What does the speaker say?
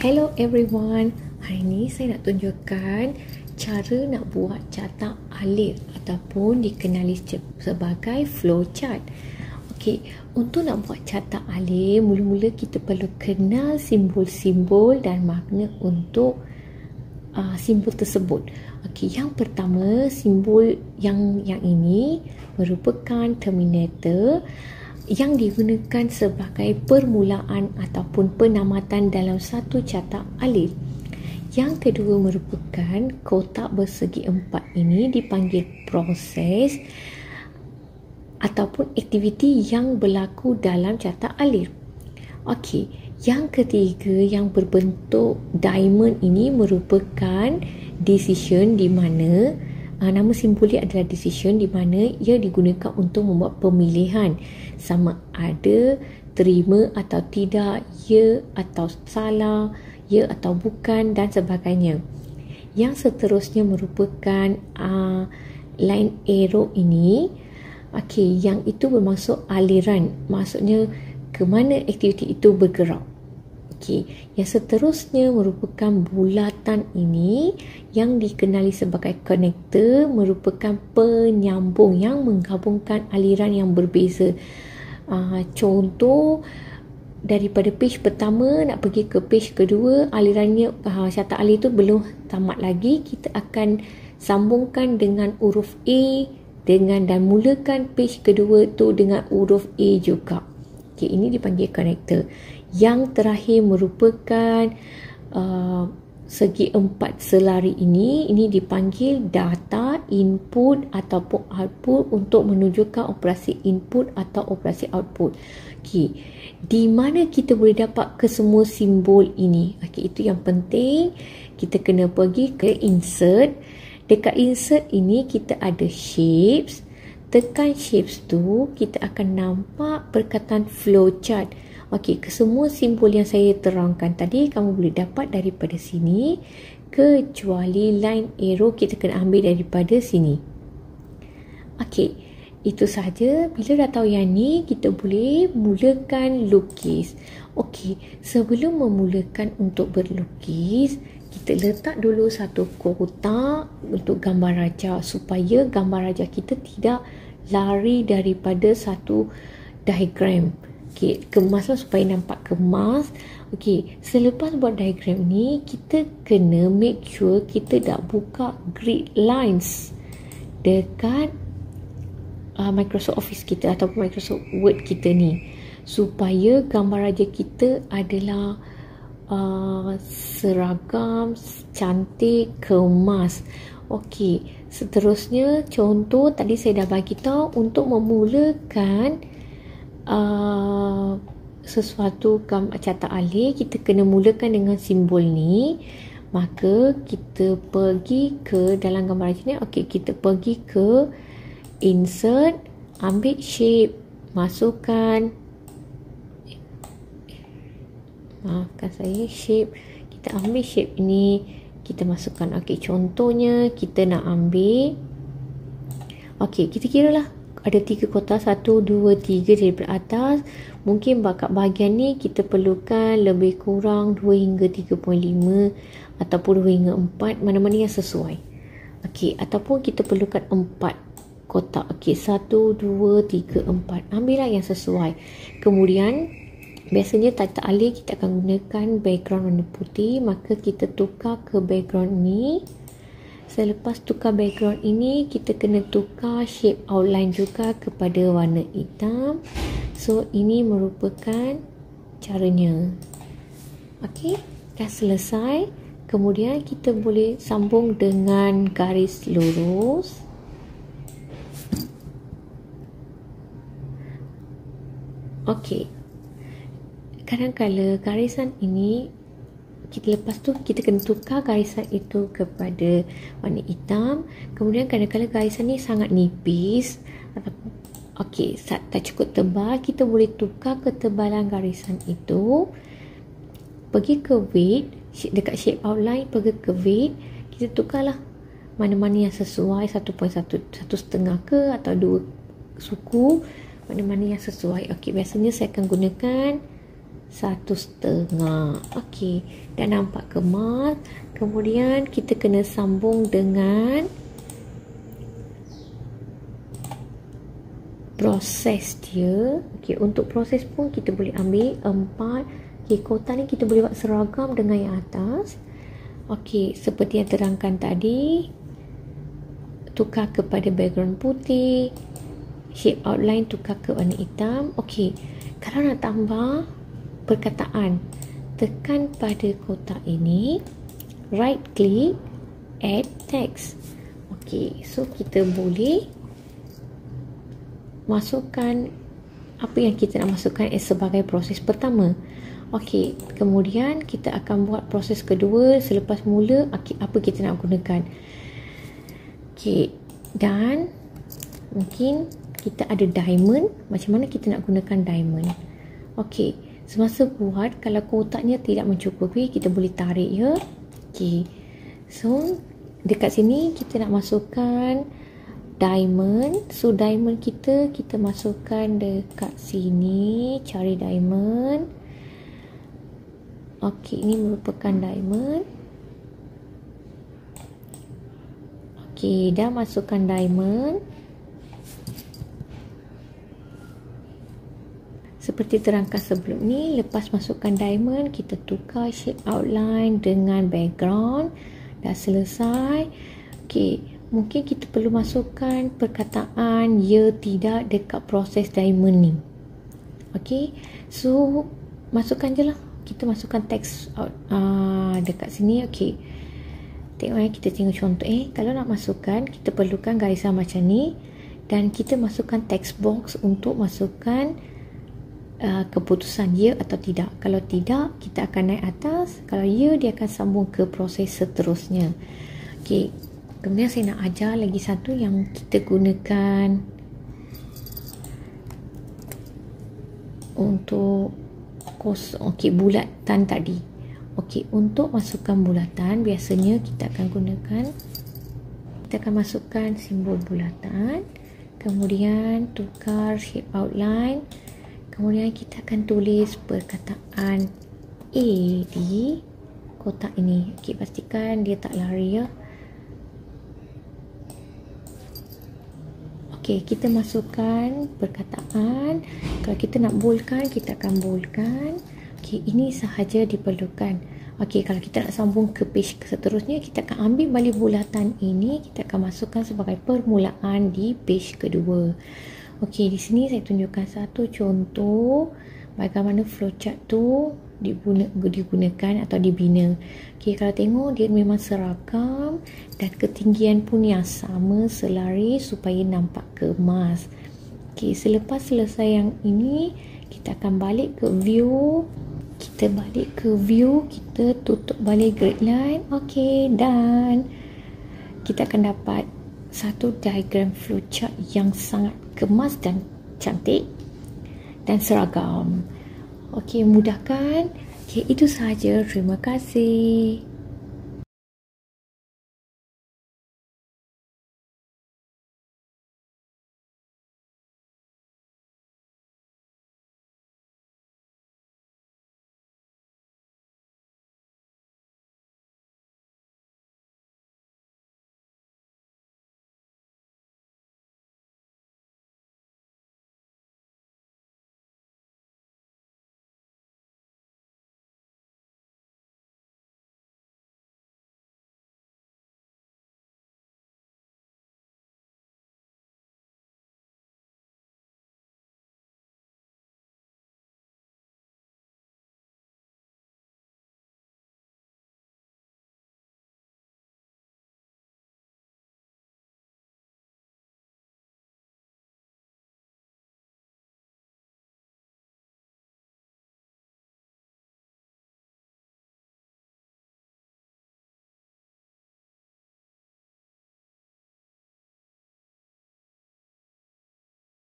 Hello everyone, hari ini saya nak tunjukkan cara nak buat carta alir ataupun dikenali sebagai flowchart. Okey, untuk nak buat carta alir, mula-mula kita perlu kenal simbol-simbol dan makna untuk simbol tersebut. Okey, yang pertama, simbol yang ini merupakan terminator yang digunakan sebagai permulaan ataupun penamatan dalam satu carta alir. Yang kedua merupakan kotak bersegi empat ini dipanggil proses ataupun aktiviti yang berlaku dalam carta alir. Okey, yang ketiga yang berbentuk diamond ini merupakan decision di mana nama simbolik adalah decision di mana ia digunakan untuk membuat pemilihan sama ada terima atau tidak, ya atau salah, ya atau bukan dan sebagainya. Yang seterusnya merupakan line arrow ini. Okey, yang itu bermaksud aliran, maksudnya ke mana aktiviti itu bergerak. Okey, yang seterusnya merupakan bulatan ini yang dikenali sebagai connector, merupakan penyambung yang menggabungkan aliran yang berbeza. Contoh, daripada page pertama nak pergi ke page kedua, alirannya carta alir itu belum tamat lagi, kita akan sambungkan dengan huruf A dan mulakan page kedua tu dengan huruf A juga. Okey, ini dipanggil connector. Yang terakhir merupakan segi empat selari ini dipanggil data, input ataupun output untuk menunjukkan operasi input atau operasi output. Okey, di mana kita boleh dapat ke semua simbol ini? Okey, itu yang penting. Kita kena pergi ke insert. Dekat insert ini kita ada shapes. Tekan shapes tu, kita akan nampak perkataan flowchart. Okey, kesemua simbol yang saya terangkan tadi kamu boleh dapat daripada sini, kecuali line arrow kita kena ambil daripada sini. Okey, itu sahaja. Bila dah tahu yang ni, kita boleh mulakan lukis. Okey, sebelum memulakan untuk berlukis, kita letak dulu satu kotak untuk gambar raja supaya gambar raja kita tidak lari daripada satu diagram. Okey, kemaslah supaya nampak kemas. Okey, selepas buat diagram ni, kita kena make sure kita tak buka grid lines dekat Microsoft Office kita ataupun Microsoft Word kita ni, supaya gambar raja kita adalah seragam, cantik, kemas. Okey, seterusnya contoh tadi saya dah bagi tahu untuk memulakan sesuatu carta alir, kita kena mulakan dengan simbol ni. Maka kita pergi ke dalam gambar ni. Okey, kita pergi ke insert, ambil shape, masukkan, maafkan saya, shape. Kita ambil shape ini, kita masukkan. Okey, contohnya kita nak ambil, okey, kita kira lah ada 3 kotak, 1, 2, 3 daripada atas. Mungkin kat bahagian ni kita perlukan lebih kurang 2 hingga 3.5 ataupun 2 hingga 4, mana-mana yang sesuai. Okey, ataupun kita perlukan 4 kotak. Okey, 1, 2, 3, 4. Ambillah yang sesuai. Kemudian biasanya carta alir kita akan gunakan background warna putih, maka kita tukar ke background ni. Selepas tukar background ini, kita kena tukar shape outline juga kepada warna hitam. So, ini merupakan caranya. Okey, dah selesai. Kemudian kita boleh sambung dengan garis lurus. Okey, kadang-kadang garisan ini lepas tu kita kena tukar garisan itu kepada warna hitam. Kemudian kadang-kadang garisan ni sangat nipis ataupun okey, tak cukup tebal, kita boleh tukar ketebalan garisan itu. Pergi ke weight, dekat shape outline, pergi ke weight, kita tukarlah mana-mana yang sesuai, 1.1 ke atau 2 suku, mana-mana yang sesuai. Okey, biasanya saya akan gunakan 1.5. Okey, dah nampak kemas. Kemudian kita kena sambung dengan proses dia. Okey, untuk proses pun kita boleh ambil 4. Okey, kotak ni kita boleh buat seragam dengan yang atas. Okey, seperti yang terangkan tadi, tukar kepada background putih, shape outline tukar ke warna hitam. Okey, kalau nak tambah perkataan, tekan pada kotak ini, right click, add text. Okey, so kita boleh masukkan apa yang kita nak masukkan sebagai proses pertama. Okey, kemudian kita akan buat proses kedua selepas mula apa kita nak gunakan. Okey, dan mungkin kita ada diamond. Macam mana kita nak gunakan diamond? Okey, semasa buat, kalau kotaknya tidak mencukupi, kita boleh tarik ya. Okey, so dekat sini kita nak masukkan diamond. So diamond kita masukkan dekat sini. Cari diamond. Okey, ini merupakan diamond. Okey, dah masukkan diamond. Seperti terangkan sebelum ni, lepas masukkan diamond, kita tukar shape outline dengan background. Dah selesai. Okey, mungkin kita perlu masukkan perkataan ya tidak dekat proses diamond ni. Okey, so masukkan je lah. Kita masukkan teks dekat sini. Okey, tengok kita tengok contoh. Kalau nak masukkan, kita perlukan garisan macam ni, dan kita masukkan text box untuk masukkan keputusan ya atau tidak. Kalau tidak, kita akan naik atas. Kalau ya, dia akan sambung ke proses seterusnya. Okey, kemudian saya nak ajar lagi satu yang kita gunakan untuk kosong. Okey, bulatan tadi. Okey, untuk masukkan bulatan, biasanya kita akan masukkan simbol bulatan, kemudian tukar shape outline, kemudian kita akan tulis perkataan A di kotak ini. Okey, pastikan dia tak lari ya. Okey, kita masukkan perkataan. Kalau kita nak boldkan, kita akan boldkan. Okey, ini sahaja diperlukan. Okey, kalau kita nak sambung ke page seterusnya, kita akan ambil balik bulatan ini, kita akan masukkan sebagai permulaan di page kedua. Okey, di sini saya tunjukkan satu contoh bagaimana flowchart tu digunakan atau dibina. Okey, kalau tengok dia memang seragam dan ketinggian pun yang sama selari supaya nampak kemas. Okey, selepas selesai yang ini, kita akan balik ke view. Kita tutup balik grid line. Okey, dan kita akan dapat satu diagram flowchart yang sangat kemas dan cantik dan seragam. Okey, mudah kan? Okey, itu sahaja. Terima kasih.